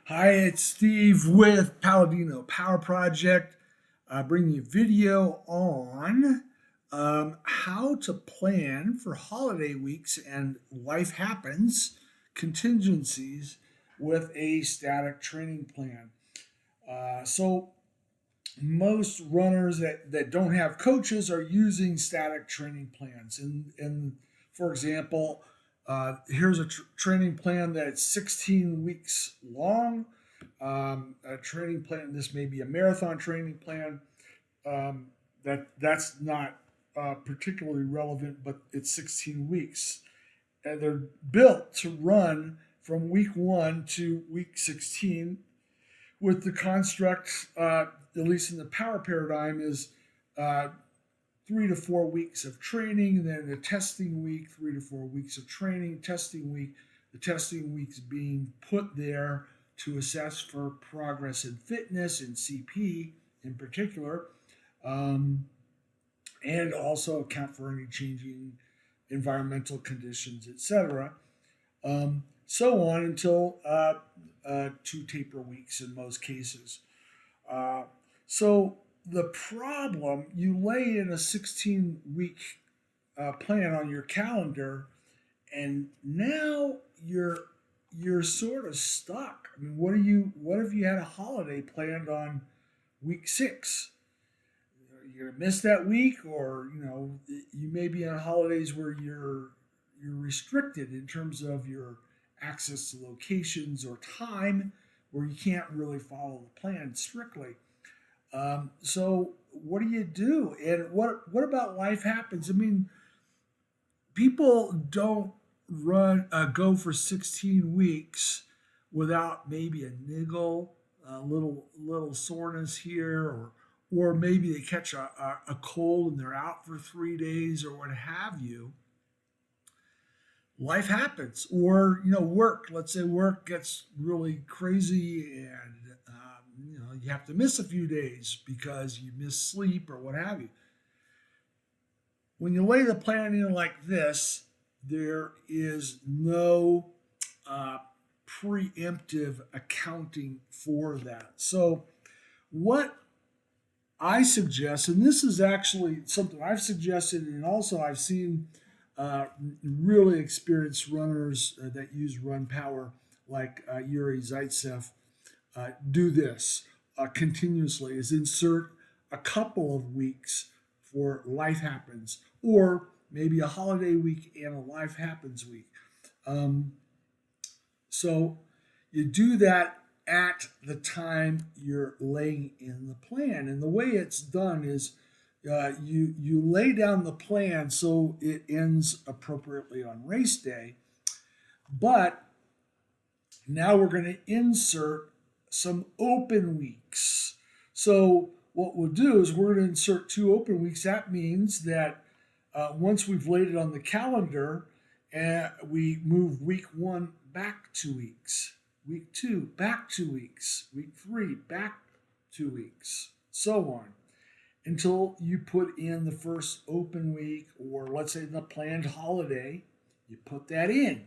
Hi, it's Steve with Paladino Power Project, bringing you video on how to plan for holiday weeks and life happens contingencies with a static training plan. So, most runners that don't have coaches are using static training plans. And for example, here's a training plan that's 16 weeks long. A training plan. This may be a marathon training plan. That's not particularly relevant, but it's 16 weeks, and they're built to run from week 1 to week 16 with the construct, at least in the power paradigm, is uh, 3 to 4 weeks of training, then a testing week, 3 to 4 weeks of training, testing week, the testing weeks being put there to assess for progress in fitness and CP in particular, um, and also account for any changing environmental conditions, etc. So on until 2 taper weeks in most cases. Uh, so the problem, you lay in a 16-week plan on your calendar, and now you're sort of stuck. I mean, what if you had a holiday planned on week 6? You're gonna miss that week, or you may be on holidays where you're restricted in terms of your access to locations or time, where you can't really follow the plan strictly. So what do you do? And what about life happens? I mean, people don't run go for 16 weeks without maybe a niggle, a little soreness here, or maybe they catch a cold and they're out for 3 days or what have you. Life happens, or work. Let's say work gets really crazy, and you have to miss a few days because you miss sleep or what have you. When you lay the plan in like this, there is no uh, preemptive accounting for that. So, what I suggest, and this is actually something I've suggested, and also I've seen uh, really experienced runners that use Run Power, like Yuri Zaitsev, do this continuously: is insert a couple of weeks for life happens, or maybe a holiday week and a life happens week. Um, so you do that at the time you're laying in the plan, and the way it's done is you lay down the plan so it ends appropriately on race day, but now we're going to insert some open weeks. So what we'll do is we're going to insert 2 open weeks. That means that once we've laid it on the calendar, we move week 1 back 2 weeks, week 2 back 2 weeks, week 3 back 2 weeks, so on until you put in the first open week, or let's say the planned holiday. You put that in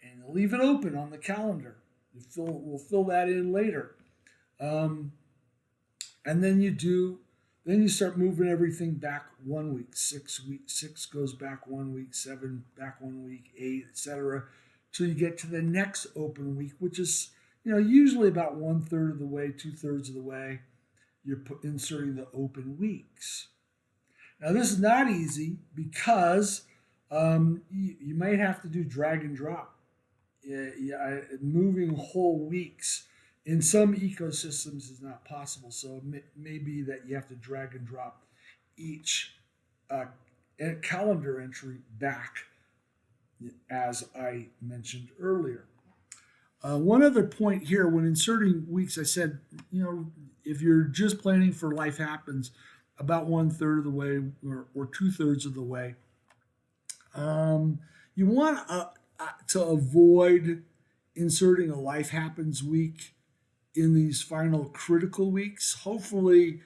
and leave it open on the calendar. We'll fill that in later, um, and then you start moving everything back 1 week. 6 goes back 1 week, 7 back 1 week, 8, etc. Till you get to the next open week, which is usually about 1/3 of the way, 2/3 of the way. You're inserting the open weeks. Now this is not easy because you might have to do drag and drop. Yeah, moving whole weeks in some ecosystems is not possible. So it may be that you have to drag and drop each uh, calendar entry back, as I mentioned earlier. One other point here: when inserting weeks, I said, if you're just planning for life happens about 1/3 of the way, or 2/3 of the way, um, you want to avoid inserting a life happens week in these final critical weeks. Hopefully,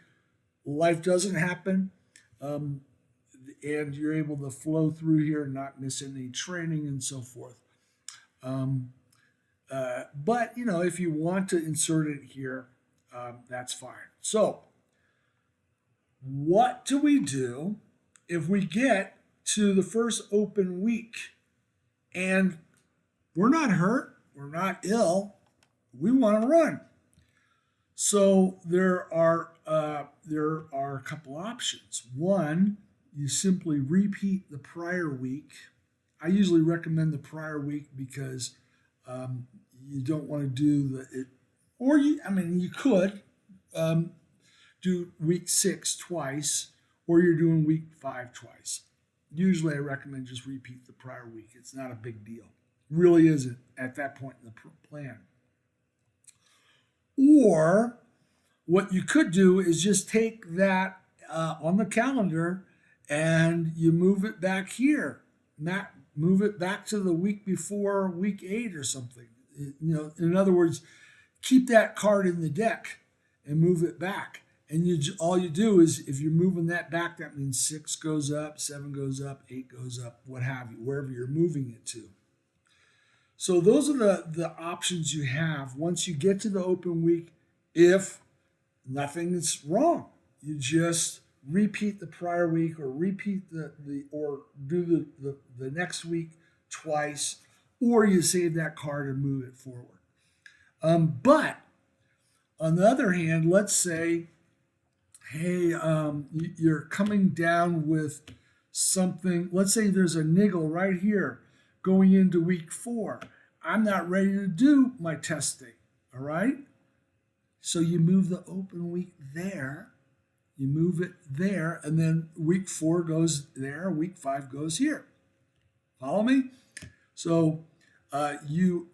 life doesn't happen, um, and you're able to flow through here and not miss any training and so forth. Um, But if you want to insert it here, that's fine. So, what do we do if we get to the first open week and we're not hurt, we're not ill, we want to run? So there are a couple options. One, you simply repeat the prior week. I usually recommend the prior week because you don't want to do it, or you could do week 6 twice, or you're doing week 5 twice. Usually, I recommend just repeat the prior week. It's not a big deal. Really isn't at that point in the plan. Or what you could do is just take that on the calendar and you move it back here. Move it back to the week before week 8 or something. In other words, keep that card in the deck and move it back. And all you do is, if you're moving that back, that means 6 goes up, 7 goes up, 8 goes up, what have you, wherever you're moving it to. So those are the options you have once you get to the open week. If nothing is wrong, you just repeat the prior week, or repeat or do the next week twice, or you save that card and move it forward. But on the other hand, let's say, hey, you're coming down with something. Let's say there's a niggle right here going into week 4. I'm not ready to do my testing. All right. So you move the open week there. You move it there, and then week 4 goes there. Week 5 goes here. Follow me? So you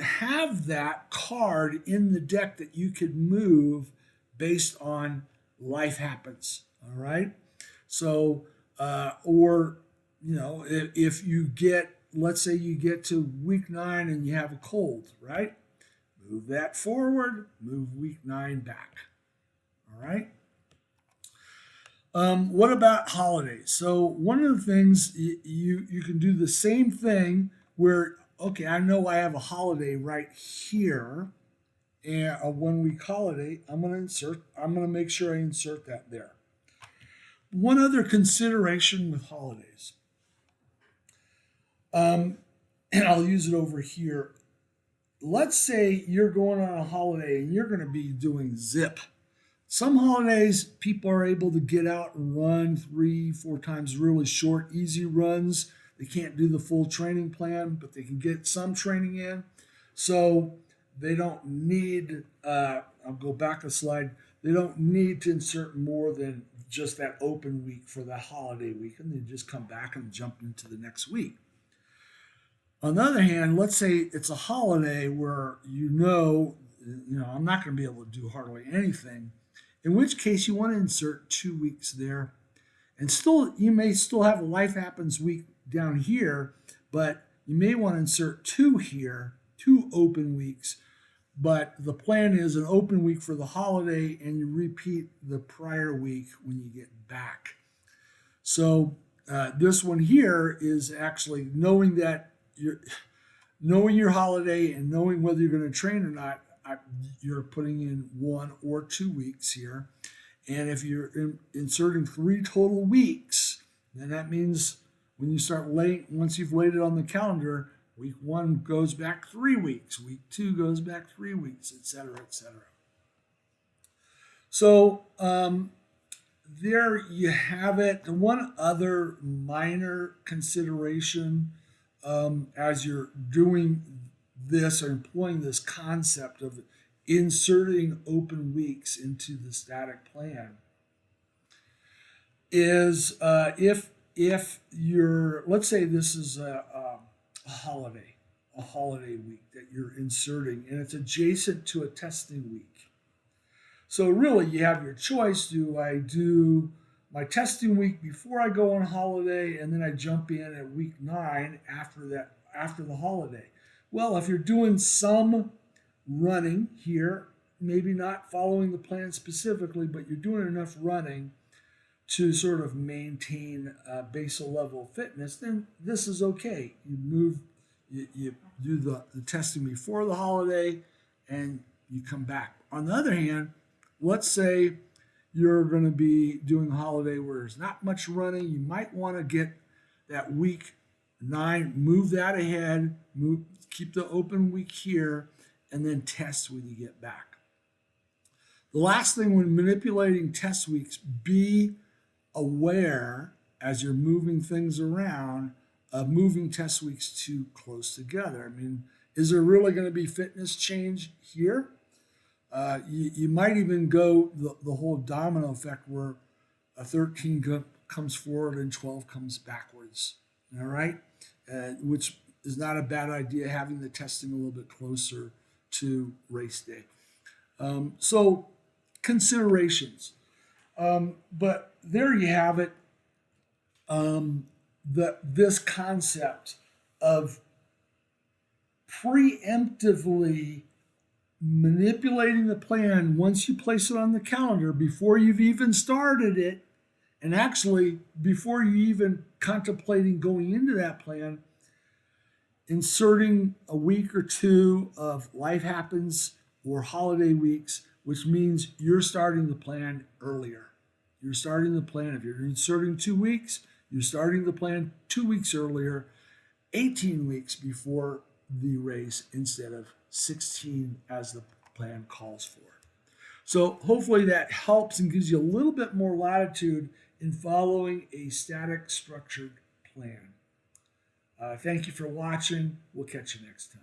have that card in the deck that you could move based on life happens. All right. So if you get, let's say you get to week 9 and you have a cold, right? Move that forward. Move week 9 back. All right. What about holidays? So one of the things you can do the same thing where, okay, I know I have a holiday right here, and a 1-week holiday. I'm going to make sure I insert that there. One other consideration with holidays, and I'll use it over here. Let's say you're going on a holiday and you're going to be doing zip. Some holidays, people are able to get out and run 3-4 times, really short, easy runs. They can't do the full training plan, but they can get some training in. So they don't need, I'll go back a slide, they don't need to insert more than just that open week for the holiday week, and they just come back and jump into the next week. On the other hand, let's say it's a holiday where I'm not going to be able to do hardly anything, in which case you want to insert 2 weeks there. And still, you may still have a life happens week down here, but you may want to insert 2 here, 2 open weeks. But the plan is an open week for the holiday, and you repeat the prior week when you get back. So this one here is actually knowing your holiday and knowing whether you're going to train or not. You're putting in 1 or 2 weeks here. And if you're inserting 3 total weeks, then that means when you start once you've laid it on the calendar, week 1 goes back 3 weeks, week 2 goes back 3 weeks, etc., etc. So there you have it. One other minor consideration as you're doing this or employing this concept of inserting open weeks into the static plan is if you're, let's say this is a holiday week that you're inserting, and it's adjacent to a testing week. So really you have your choice. Do I do my testing week before I go on holiday, and then I jump in at week 9 after the holiday? Well, if you're doing some running here, maybe not following the plan specifically, but you're doing enough running to sort of maintain basal level fitness, then this is okay. You You do the testing before the holiday and you come back. On the other hand, let's say you're going to be doing a holiday where there's not much running. You might want to get that week 9, move that ahead, keep the open week here, and then test when you get back. The last thing when manipulating test weeks, be aware as you're moving things around of moving test weeks too close together. I mean, is there really going to be fitness change here? You might even go the whole domino effect where a 13 comes forward and 12 comes backwards. All right, which is not a bad idea, having the testing a little bit closer to race day. So considerations. But there you have it. This concept of preemptively manipulating the plan once you place it on the calendar before you've even started it, and actually before you even contemplating going into that plan, inserting a week or two of life happens or holiday weeks, which means you're starting the plan earlier. You're starting the plan, if you're inserting 2 weeks, you're starting the plan 2 weeks earlier, 18 weeks before the race instead of 16 as the plan calls for. So hopefully that helps and gives you a little bit more latitude in following a static structured plan. Thank you for watching. We'll catch you next time.